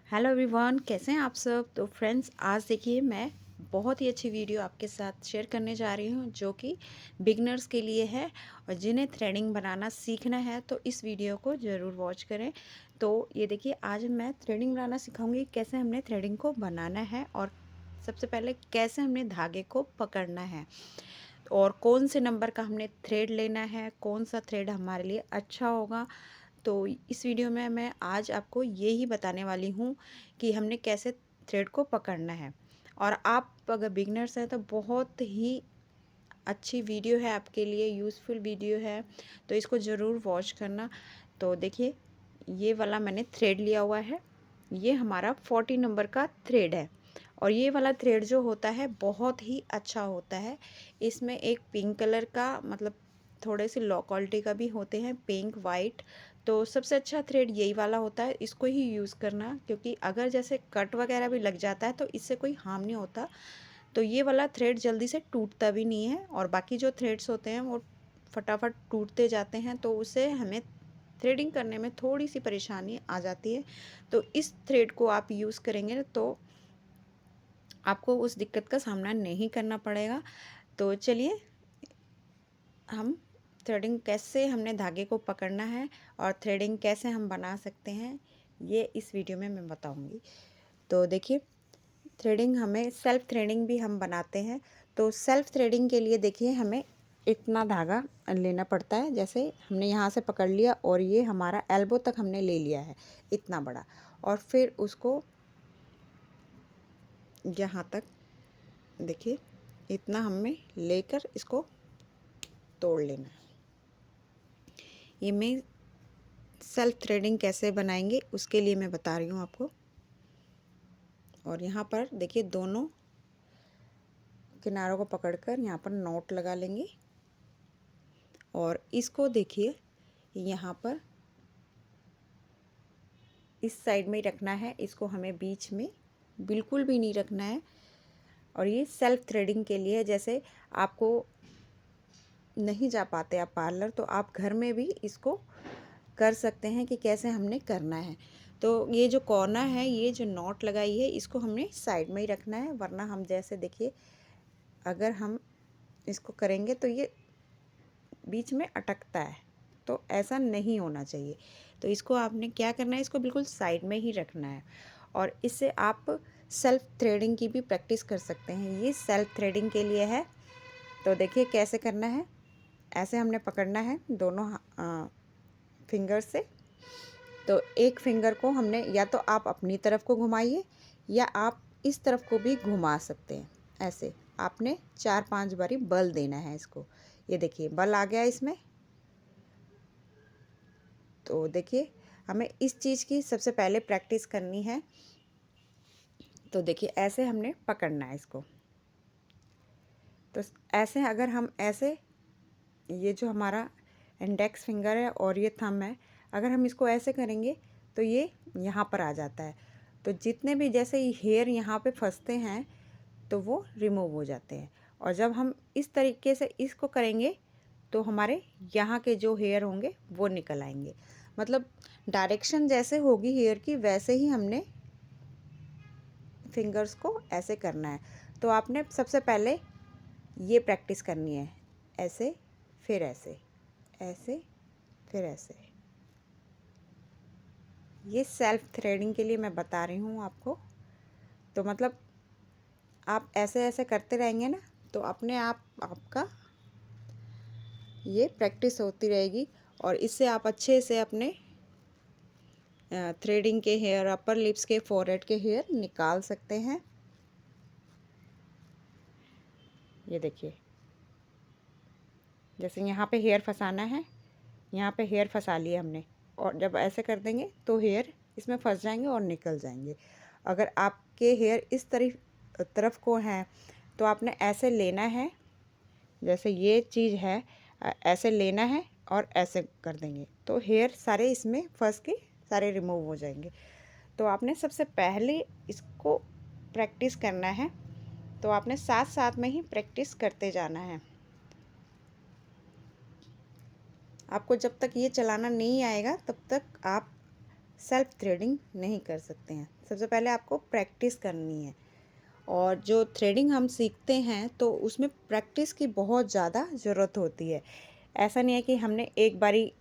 Hello everyone, कैसे हैं आप सब। तो फ्रेंड्स, आज देखिए मैं बहुत ही अच्छी वीडियो आपके साथ शेयर करने जा रही हूं जो कि बिगनर्स के लिए है और जिन्हें थ्रेडिंग बनाना सीखना है तो इस वीडियो को ज़रूर वॉच करें। तो ये देखिए, आज मैं थ्रेडिंग बनाना सिखाऊंगी, कैसे हमने थ्रेडिंग को बनाना है और सबसे पहले कैसे हमने धागे को पकड़ना है और कौन से नंबर का हमने थ्रेड लेना है, कौन सा थ्रेड हमारे लिए अच्छा होगा। तो इस वीडियो में मैं आज आपको ये ही बताने वाली हूँ कि हमने कैसे थ्रेड को पकड़ना है। और आप अगर बिगनर्स हैं तो बहुत ही अच्छी वीडियो है आपके लिए, यूज़फुल वीडियो है, तो इसको ज़रूर वॉच करना। तो देखिए, ये वाला मैंने थ्रेड लिया हुआ है, ये हमारा 40 नंबर का थ्रेड है और ये वाला थ्रेड जो होता है बहुत ही अच्छा होता है। इसमें एक पिंक कलर का, मतलब थोड़े से लो क्वालिटी का भी होते हैं, पिंक वाइट। तो सबसे अच्छा थ्रेड यही वाला होता है, इसको ही यूज़ करना, क्योंकि अगर जैसे कट वगैरह भी लग जाता है तो इससे कोई हार्म नहीं होता। तो ये वाला थ्रेड जल्दी से टूटता भी नहीं है और बाकी जो थ्रेड्स होते हैं वो फटाफट टूटते जाते हैं, तो उससे हमें थ्रेडिंग करने में थोड़ी सी परेशानी आ जाती है। तो इस थ्रेड को आप यूज़ करेंगे तो आपको उस दिक्कत का सामना नहीं करना पड़ेगा। तो चलिए, हम थ्रेडिंग कैसे हमने धागे को पकड़ना है और थ्रेडिंग कैसे हम बना सकते हैं, ये इस वीडियो में मैं बताऊंगी। तो देखिए, थ्रेडिंग हमें सेल्फ थ्रेडिंग भी हम बनाते हैं। तो सेल्फ थ्रेडिंग के लिए देखिए, हमें इतना धागा लेना पड़ता है। जैसे हमने यहाँ से पकड़ लिया और ये हमारा एल्बो तक हमने ले लिया है, इतना बड़ा, और फिर उसको यहाँ तक देखिए इतना हमें लेकर इसको तोड़ लेना है। ये मैं सेल्फ थ्रेडिंग कैसे बनाएंगे उसके लिए मैं बता रही हूँ आपको। और यहाँ पर देखिए, दोनों किनारों को पकड़कर यहाँ पर नॉट लगा लेंगे और इसको देखिए यहाँ पर इस साइड में ही रखना है, इसको हमें बीच में बिल्कुल भी नहीं रखना है। और ये सेल्फ थ्रेडिंग के लिए, जैसे आपको नहीं जा पाते आप पार्लर, तो आप घर में भी इसको कर सकते हैं कि कैसे हमने करना है। तो ये जो कोना है, ये जो नॉट लगाई है, इसको हमने साइड में ही रखना है, वरना हम जैसे देखिए अगर हम इसको करेंगे तो ये बीच में अटकता है, तो ऐसा नहीं होना चाहिए। तो इसको आपने क्या करना है, इसको बिल्कुल साइड में ही रखना है और इससे आप सेल्फ थ्रेडिंग की भी प्रैक्टिस कर सकते हैं। ये सेल्फ थ्रेडिंग के लिए है। तो देखिए कैसे करना है। ऐसे हमने पकड़ना है दोनों फिंगर से। तो एक फिंगर को हमने, या तो आप अपनी तरफ को घुमाइए या आप इस तरफ को भी घुमा सकते हैं। ऐसे आपने 4-5 बारी बल देना है इसको। ये देखिए बल आ गया इसमें। तो देखिए, हमें इस चीज़ की सबसे पहले प्रैक्टिस करनी है। तो देखिए ऐसे हमने पकड़ना है इसको। तो ऐसे अगर हम ऐसे, ये जो हमारा इंडेक्स फिंगर है और ये थंब है, अगर हम इसको ऐसे करेंगे तो ये यहाँ पर आ जाता है। तो जितने भी जैसे हेयर यहाँ पे फंसते हैं तो वो रिमूव हो जाते हैं। और जब हम इस तरीके से इसको करेंगे तो हमारे यहाँ के जो हेयर होंगे वो निकल आएंगे। मतलब डायरेक्शन जैसे होगी हेयर की, वैसे ही हमने फिंगर्स को ऐसे करना है। तो आपने सबसे पहले ये प्रैक्टिस करनी है, ऐसे फिर ऐसे, ऐसे फिर ऐसे। ये सेल्फ थ्रेडिंग के लिए मैं बता रही हूँ आपको। तो मतलब आप ऐसे ऐसे करते रहेंगे ना, तो अपने आप आपका ये प्रैक्टिस होती रहेगी और इससे आप अच्छे से अपने थ्रेडिंग के हेयर, अपर लिप्स के, फोरहेड के हेयर निकाल सकते हैं। ये देखिए, जैसे यहाँ पे हेयर फंसाना है, यहाँ पे हेयर फंसा लिए हमने, और जब ऐसे कर देंगे तो हेयर इसमें फंस जाएंगे और निकल जाएंगे। अगर आपके हेयर इस तरफ को हैं तो आपने ऐसे लेना है, जैसे ये चीज़ है, ऐसे लेना है और ऐसे कर देंगे तो हेयर सारे इसमें फंस के सारे रिमूव हो जाएंगे। तो आपने सबसे पहले इसको प्रैक्टिस करना है। तो आपने साथ साथ में ही प्रैक्टिस करते जाना है। आपको जब तक ये चलाना नहीं आएगा तब तक आप सेल्फ थ्रेडिंग नहीं कर सकते हैं। सबसे पहले आपको प्रैक्टिस करनी है, और जो थ्रेडिंग हम सीखते हैं तो उसमें प्रैक्टिस की बहुत ज़्यादा ज़रूरत होती है। ऐसा नहीं है कि हमने एक बारी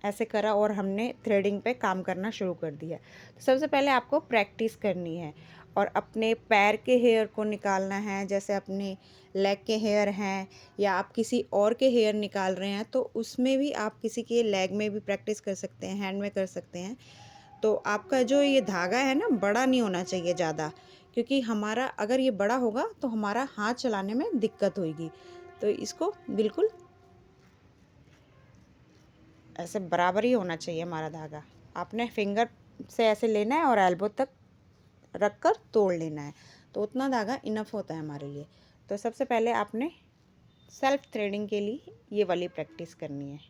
ऐसे करा और हमने थ्रेडिंग पे काम करना शुरू कर दिया। तो सबसे पहले आपको प्रैक्टिस करनी है, और अपने पैर के हेयर को निकालना है। जैसे अपने लेग के हेयर हैं या आप किसी और के हेयर निकाल रहे हैं, तो उसमें भी आप किसी के लेग में भी प्रैक्टिस कर सकते हैं, हैंड में कर सकते हैं। तो आपका जो ये धागा है ना, बड़ा नहीं होना चाहिए ज़्यादा, क्योंकि हमारा अगर ये बड़ा होगा तो हमारा हाथ चलाने में दिक्कत होगी। तो इसको बिल्कुल ऐसे बराबर ही होना चाहिए हमारा धागा। आपने फिंगर से ऐसे लेना है और एल्बो तक रख कर तोड़ लेना है, तो उतना धागा इनफ होता है हमारे लिए। तो सबसे पहले आपने सेल्फ थ्रेडिंग के लिए ये वाली प्रैक्टिस करनी है,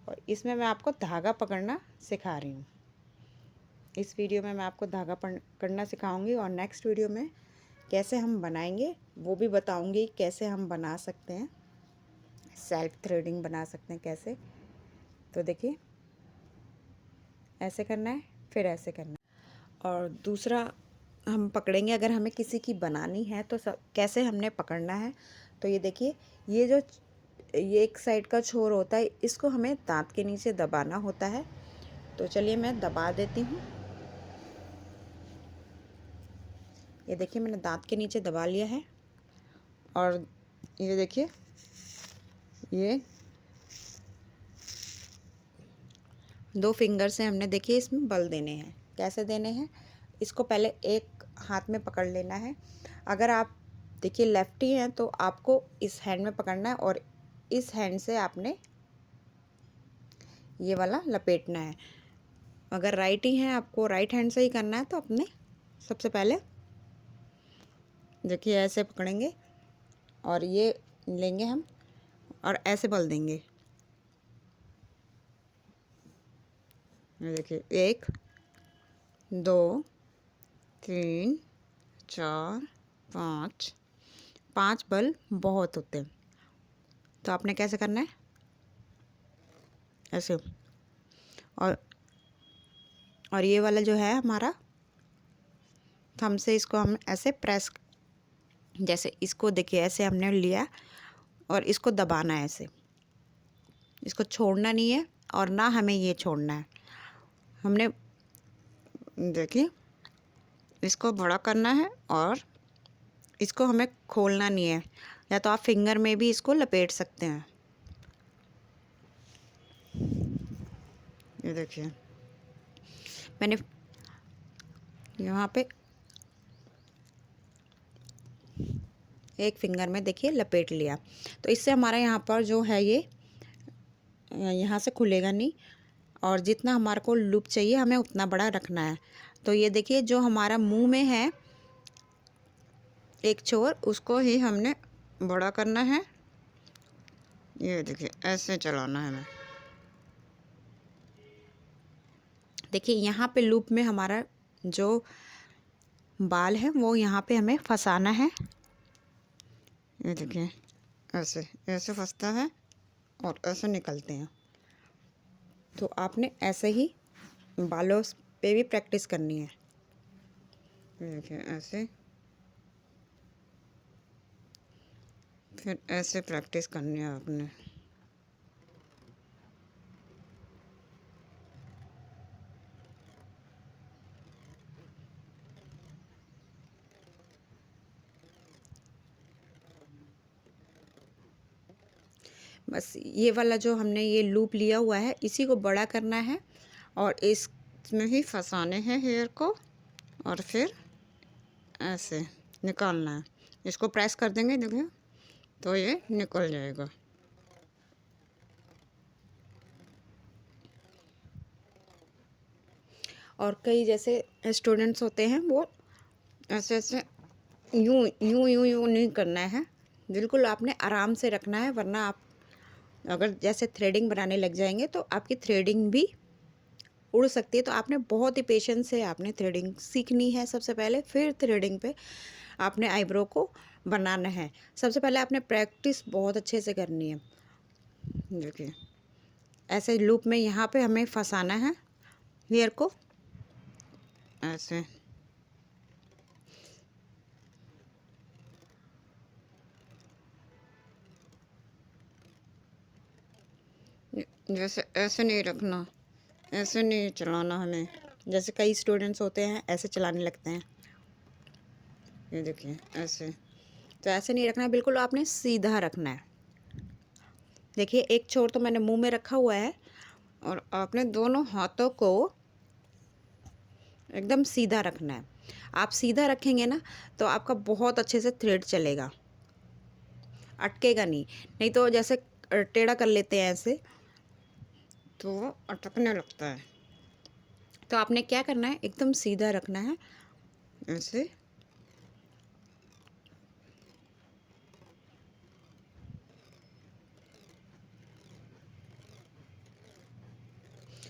और इसमें मैं आपको धागा पकड़ना सिखा रही हूँ। इस वीडियो में मैं आपको धागा पकड़ना सिखाऊंगी, और नेक्स्ट वीडियो में कैसे हम बनाएंगे वो भी बताऊंगी, कैसे हम बना सकते हैं, सेल्फ थ्रेडिंग बना सकते हैं कैसे। तो देखिए, ऐसे करना है, फिर ऐसे करना है, और दूसरा हम पकड़ेंगे। अगर हमें किसी की बनानी है तो कैसे हमने पकड़ना है, तो ये देखिए, ये एक साइड का छोर होता है, इसको हमें दांत के नीचे दबाना होता है। तो चलिए मैं दबा देती हूँ। ये देखिए, मैंने दांत के नीचे दबा लिया है, और ये देखिए, ये 2 फिंगर से हमने देखिए इसमें बल देने हैं। कैसे देने हैं, इसको पहले एक हाथ में पकड़ लेना है। अगर आप देखिए लेफ्टी हैं तो आपको इस हैंड में पकड़ना है, और इस हैंड से आपने ये वाला लपेटना है। अगर राइटी हैं, आपको राइट हैंड से ही करना है, तो अपने सबसे पहले देखिए ऐसे पकड़ेंगे, और ये लेंगे हम, और ऐसे बल देंगे। ये देखिए, 1 2 3 4 5 5 बल बहुत होते हैं। तो आपने कैसे करना है, ऐसे। और ये वाला जो है हमारा थंब से, इसको हम ऐसे प्रेस, जैसे इसको देखिए ऐसे हमने लिया, और इसको दबाना है ऐसे। इसको छोड़ना नहीं है, और ना हमें ये छोड़ना है। हमने देखिए इसको बड़ा करना है, और इसको हमें खोलना नहीं है, या तो आप फिंगर में भी इसको लपेट सकते हैं। ये देखिए, मैंने यहाँ पे एक फिंगर में देखिए लपेट लिया। तो इससे हमारा यहाँ पर जो है ये यहाँ से खुलेगा नहीं, और जितना हमारे को लूप चाहिए हमें उतना बड़ा रखना है। तो ये देखिए, जो हमारा मुंह में है एक छोर, उसको ही हमने बड़ा करना है। ये देखिए, ऐसे चलाना है हमें। देखिए, यहाँ पे लूप में हमारा जो बाल है वो यहाँ पे हमें फंसाना है। ये देखिए, ऐसे ऐसे फंसता है, और ऐसे निकलते हैं। तो आपने ऐसे ही बालों पे भी प्रैक्टिस करनी है। ये देखिए, ऐसे, फिर ऐसे प्रैक्टिस करनी है आपने। बस ये वाला जो हमने ये लूप लिया हुआ है, इसी को बड़ा करना है, और इसमें ही फंसाने हैं हेयर को, और फिर ऐसे निकालना है। इसको प्रेस कर देंगे, देखिए, तो ये निकल जाएगा। और कई जैसे स्टूडेंट्स होते हैं, वो ऐसे ऐसे यूं यूं यूं यूं नहीं करना है, बिल्कुल आपने आराम से रखना है, वरना आप अगर जैसे थ्रेडिंग बनाने लग जाएंगे तो आपकी थ्रेडिंग भी उड़ सकती है। तो आपने बहुत ही पेशेंस से आपने थ्रेडिंग सीखनी है सबसे पहले, फिर थ्रेडिंग पे आपने आईब्रो को बनाना है। सबसे पहले आपने प्रैक्टिस बहुत अच्छे से करनी है। देखिए, ऐसे लूप में यहाँ पे हमें फंसाना है, हेयर को ऐसे जैसे ऐसे नहीं रखना, ऐसे नहीं चलाना हमें। जैसे कई स्टूडेंट्स होते हैं ऐसे चलाने लगते हैं, ये देखिए ऐसे। तो ऐसे नहीं रखना है, बिल्कुल आपने सीधा रखना है। देखिए एक छोर तो मैंने मुंह में रखा हुआ है और आपने दोनों हाथों को एकदम सीधा रखना है। आप सीधा रखेंगे ना तो आपका बहुत अच्छे से थ्रेड चलेगा, अटकेगा नहीं। नहीं तो जैसे टेढ़ा कर लेते हैं ऐसे तो वो अटकने लगता है। तो आपने क्या करना है, एकदम सीधा रखना है ऐसे।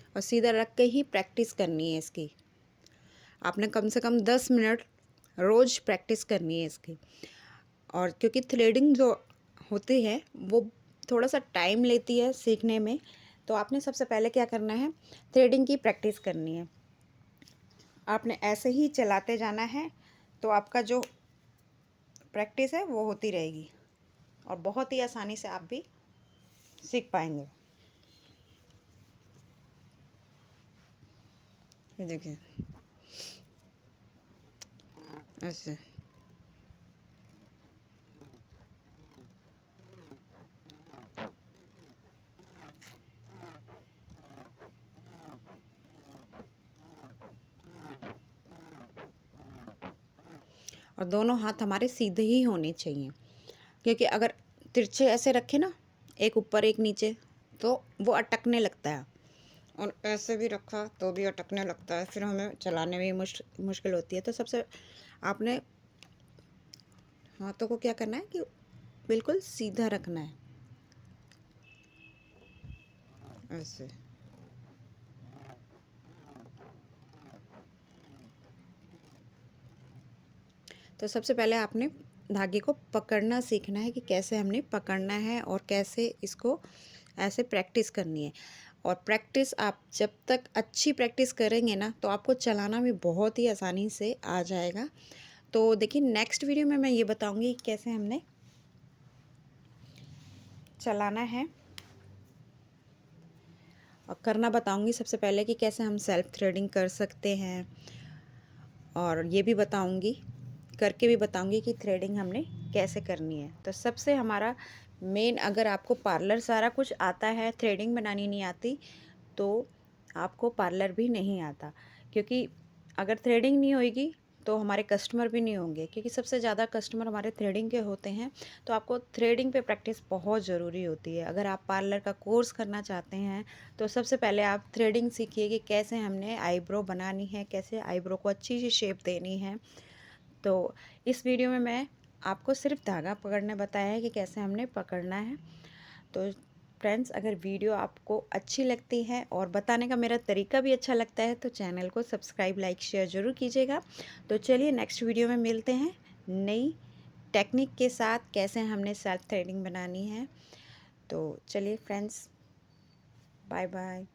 और सीधा रख के ही प्रैक्टिस करनी है इसकी। आपने कम से कम 10 मिनट रोज़ प्रैक्टिस करनी है इसकी। और क्योंकि थ्रेडिंग जो होती है वो थोड़ा सा टाइम लेती है सीखने में, तो आपने सबसे पहले क्या करना है, थ्रेडिंग की प्रैक्टिस करनी है। आपने ऐसे ही चलाते जाना है तो आपका जो प्रैक्टिस है वो होती रहेगी और बहुत ही आसानी से आप भी सीख पाएंगे। ये देखिए ऐसे। और दोनों हाथ हमारे सीधे ही होने चाहिए, क्योंकि अगर तिरछे ऐसे रखे ना, एक ऊपर एक नीचे, तो वो अटकने लगता है। और ऐसे भी रखा तो भी अटकने लगता है, फिर हमें चलाने में मुश्किल होती है। तो सबसे आपने हाथों को क्या करना है कि बिल्कुल सीधा रखना है ऐसे। तो सबसे पहले आपने धागे को पकड़ना सीखना है कि कैसे हमने पकड़ना है और कैसे इसको ऐसे प्रैक्टिस करनी है। और प्रैक्टिस आप जब तक अच्छी प्रैक्टिस करेंगे ना तो आपको चलाना भी बहुत ही आसानी से आ जाएगा। तो देखिए नेक्स्ट वीडियो में मैं ये बताऊंगी कैसे हमने चलाना है और करना बताऊंगी सबसे पहले कि कैसे हम सेल्फ थ्रेडिंग कर सकते हैं। और ये भी बताऊंगी, करके भी बताऊंगी कि थ्रेडिंग हमने कैसे करनी है। तो सबसे हमारा मेन, अगर आपको पार्लर सारा कुछ आता है, थ्रेडिंग बनानी नहीं आती, तो आपको पार्लर भी नहीं आता। क्योंकि अगर थ्रेडिंग नहीं होगी तो हमारे कस्टमर भी नहीं होंगे, क्योंकि सबसे ज़्यादा कस्टमर हमारे थ्रेडिंग के होते हैं। तो आपको थ्रेडिंग पे प्रैक्टिस बहुत ज़रूरी होती है। अगर आप पार्लर का कोर्स करना चाहते हैं तो सबसे पहले आप थ्रेडिंग सीखिए कि कैसे हमने आईब्रो बनानी है, कैसे आईब्रो को अच्छी सी शेप देनी है। तो इस वीडियो में मैं आपको सिर्फ धागा पकड़ने बताया है कि कैसे हमने पकड़ना है। तो फ्रेंड्स, अगर वीडियो आपको अच्छी लगती है और बताने का मेरा तरीका भी अच्छा लगता है तो चैनल को सब्सक्राइब, लाइक, शेयर ज़रूर कीजिएगा। तो चलिए नेक्स्ट वीडियो में मिलते हैं नई टेक्निक के साथ, कैसे हमने सेल्फ थ्रेडिंग बनानी है। तो चलिए फ्रेंड्स, बाय बाय।